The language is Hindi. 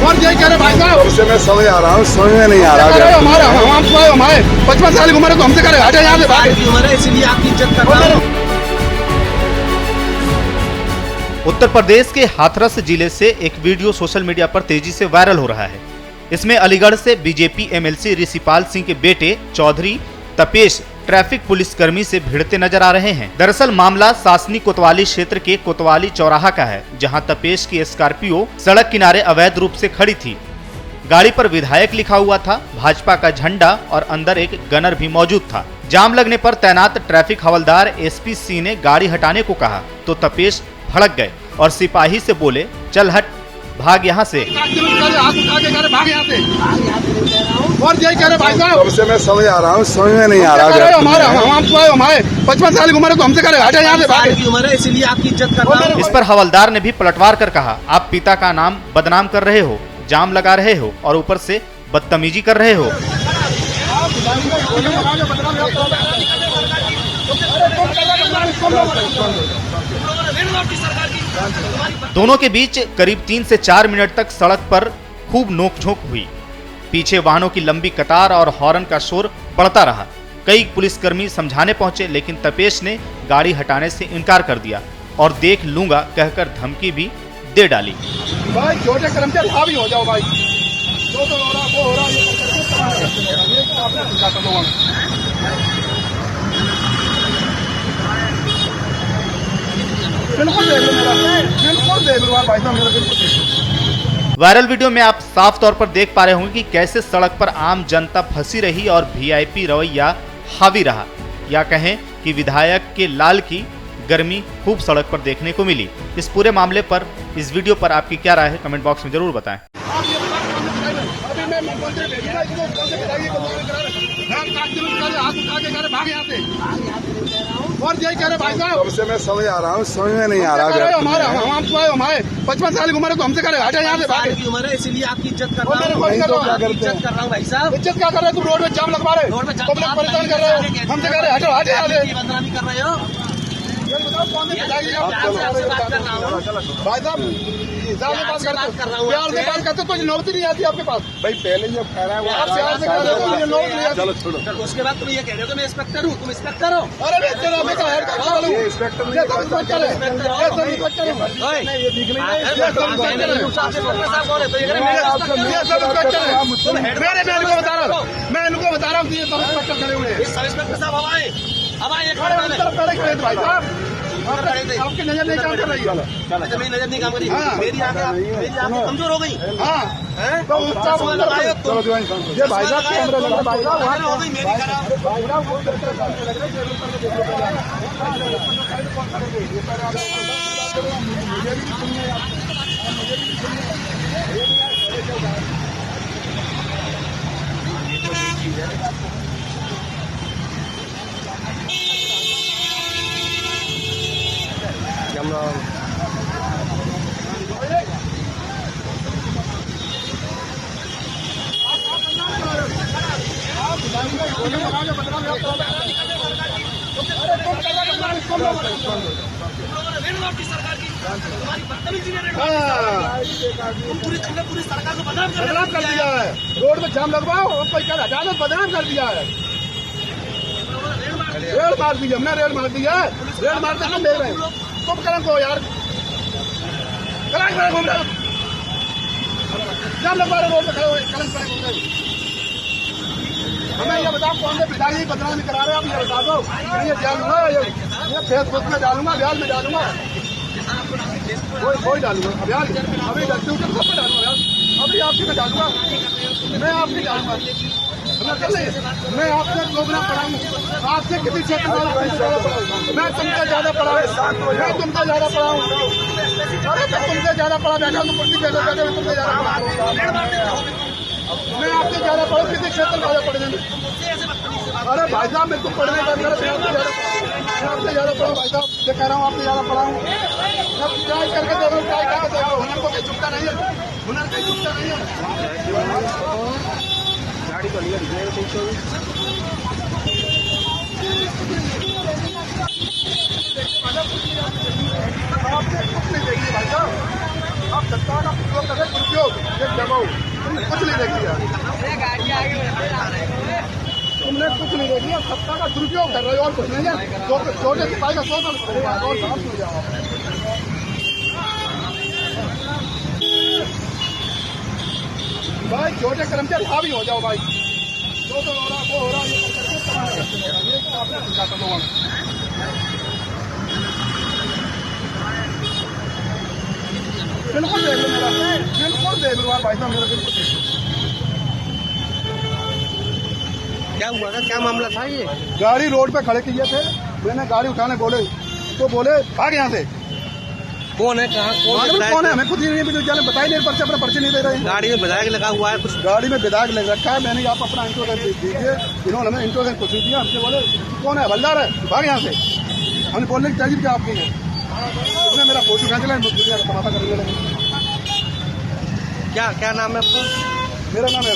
और यही कह रहे भाई साहब, उससे मैं समझ आ रहा हूँ, समझ में नहीं आ रहा है। हमारे 55 साल की उम्र है तो हमसे करे हटे यहाँ से बाहर की उम्र है, इसलिए आपकी इज्जत कर रहा हूँ। उत्तर प्रदेश के हाथरस जिले से एक वीडियो सोशल मीडिया पर तेजी से वायरल हो रहा है। इसमें अलीगढ़ से बीजेपी एमएलसी ऋषिपाल सिंह के बेटे चौधरी तपेश ट्रैफिक पुलिसकर्मी से भिड़ते नजर आ रहे हैं। दरअसल मामला सासनी कोतवाली क्षेत्र के कोतवाली चौराहा का है, जहां तपेश की स्कॉर्पियो सड़क किनारे अवैध रूप से खड़ी थी। गाड़ी पर विधायक लिखा हुआ था, भाजपा का झंडा और अंदर एक गनर भी मौजूद था। जाम लगने पर तैनात ट्रैफिक हवलदार एसपी सिंह ने गाड़ी हटाने को कहा तो तपेश भड़क गए और सिपाही से बोले, चल हट, भाग यहाँ से। और यही कह रहे भाई साहब, उससे मैं समझ आ रहा हूँ, समझ में नहीं आ रहा है। हमारे 55 साल की उम्र है तो हमसे करे हटे यहाँ से बाहर की उम्र है, इसलिए आपकी इज्जत कर रहा हूँ। इस पर हवलदार ने भी पलटवार कर कहा, आप पिता का नाम बदनाम कर रहे हो, जाम लगा रहे हो और ऊपर से बदतमीजी कर रहे हो। दोनों के बीच करीब 3 से 4 मिनट तक सड़क पर खूब नोकझोंक हुई। पीछे वाहनों की लंबी कतार और हॉर्न का शोर बढ़ता रहा। कई पुलिसकर्मी समझाने पहुंचे, लेकिन तपेश ने गाड़ी हटाने से इनकार कर दिया और देख लूंगा कहकर धमकी भी दे डाली। भाई छोटे कर्मचारी हावी हो जाओ भाई, जो तो हो रहा वो हो रहा, ये बिल्कुल देख लो भाई साहब, मेरा बिल्कुल। वायरल वीडियो में आप साफ तौर पर देख पा रहे होंगे कि कैसे सड़क पर आम जनता फंसी रही और वीआईपी रवैया हावी रहा, या कहें कि विधायक के लाल की गर्मी खूब सड़क पर देखने को मिली। इस पूरे मामले पर, इस वीडियो पर आपकी क्या राय है, कमेंट बॉक्स में जरूर बताएं। और यही कह रहे भाई साहब, उससे मैं समझ आ रहा हूँ, समझ में नहीं आ रहा है। हमारे 55 साल की उम्र है तो हमसे करे हटे यहाँ से बाहर की उम्र है, इसलिए आपकी इज्जत कर रहा हूँ। इज्जत कर रहा हूँ भाई साहब। इज्जत क्या कर रहे हो तुम? रोड में जाम लगवा रहे हो, पब्लिक परेशान कर रहे हो, हमसे कह रहे हटो हटे यहाँ से। बदनामी कर रहे हो भाई साहब, प्यार से बात करते तो नौकरी नहीं आती आपके पास। भाई पहले ये कह रहा है वो आप प्यार से कह रहे हो तो नौकरी नहीं आती। चलो छोड़ो। उसके बाद तुम ये कह रहे हो कि मैं इंस्पेक्टर हूँ, तुम इंस्पेक्टर हो। अरे मैं तेरा मैं का हेड कांस्टेबल हूँ, ये इंस्पेक्टर नहीं ये सब इंस्पेक्टर है, ये सब इंस्पेक्टर है, नहीं, ये दिख नहीं रहा है। ये सब इंस्पेक्टर है, ये सब इंस्पेक्टर है। मैं इनको बता रहा हूँ, मैं इनको बता रहा हूँ कि ये सब इंस्पेक्टर खड़े हुए हैं। सब इंस्पेक्टर साहब हवाए अरे उस तरफ पहले खड़े थे भाई साहब, आपकी नजर नहीं काम कर रही है। मेरी नजर नहीं काम करी, हाँ। मेरी आंखें कमजोर हो गई। हाँ तो उसका चलो जो ये भाई साहब कैमरा लगा, भाई साहब वहाँ हो गई मेरी खराब। भाई साहब वो करते पूरी सरकार को बदनाम कर दिया है। रोड में जाम लगवाओ और कोई कह रहा बदनाम कर दिया है। रेड मार दी, हमने रेड मार दिया है, रेड मारते हम देख रहे हैं। तुम कलंक हो यार, कलंक घूम रहे हो, जाम लगवा रहे रोड में खड़े हुए, कलंक घूम रहे हो। हमें ये बताओ कौन से पिताजी बदनामी करा रहे हो, आप ये बता दो। ये डालूंगा, ये फेसबुक में डालूंगा, अभियान में डालूंगा, कोई डालूंगा अभियान, अभी यूट्यूब पर डालूंगा, अभी आपकी में डालूंगा, मैं आपकी डालूंगा। मैं आपसे दोगुना पढ़ा हूँ, आपसे किसी क्षेत्र में मैं तुमसे ज्यादा पढ़ा हूँ, मैं तुमसे ज्यादा पढ़ा हूँ। अरे मैं तुमसे ज्यादा पढ़ा, बैठा हूँ कुर्सी पे, मैं तुमसे ज्यादा पढ़ा, मैं आपसे ज्यादा पढ़ा, किसी क्षेत्र में ज्यादा पढ़े। अरे भाई साहब मेरे को पढ़ने का मैं आपसे ज्यादा पढ़ा भाई साहब, मैं कह रहा हूँ आपसे ज्यादा पढ़ा हूँ। ट्राई करके देखो, ट्राई करके देखो, हुनर को कोई चुकता नहीं है, हुनर कोई चुकता नहीं है। गाड़ी तो लिया आपसे कुछ नहीं देंगे भाई साहब, आप सत्ता का उपयोग करें, दुरुपयोग, ये जमाओ कुछ नहीं देख लिया, तुमने कुछ नहीं देख लिया, सत्ता का दुरुपयोग कर रहे हो और कुछ नहीं है। छोटे सिपाही का 100 और साफ हो जाओ। भाई छोटे कर्मचारी हावी हो जाओ भाई, जो तो हो रहा वो हो रहा, ये आपने समझाता लोगों को। बिल्कुल देख लो मेरा, बिल्कुल देख लो भाई साहब, मेरा बिल्कुल देख लो। क्या हुआ था, क्या मामला था ये? गाड़ी रोड पे खड़े किए थे, मैंने गाड़ी उठाने बोले तो बोले भाग यहाँ से। कौन है, कहाँ कौन है हमें खुद ही नहीं बताई नहीं, पर्चे अपना पर्चे नहीं दे रहे हैं। गाड़ी में विधायक लगा हुआ है कुछ? गाड़ी में विधायक लग रखा है, मैंने आप अपना इंश्योरेंस दीजिए, इन्होंने हमें इंश्योरेंस कुछ नहीं दिया। हमसे बोले कौन है, हवलदार है, भाग यहाँ से। हमने बोलने की तहजीब क्या आपकी है, उसने मेरा फोटो खींच लिया, तमाशा करने लगे। क्या नाम है आपका? मेरा नाम है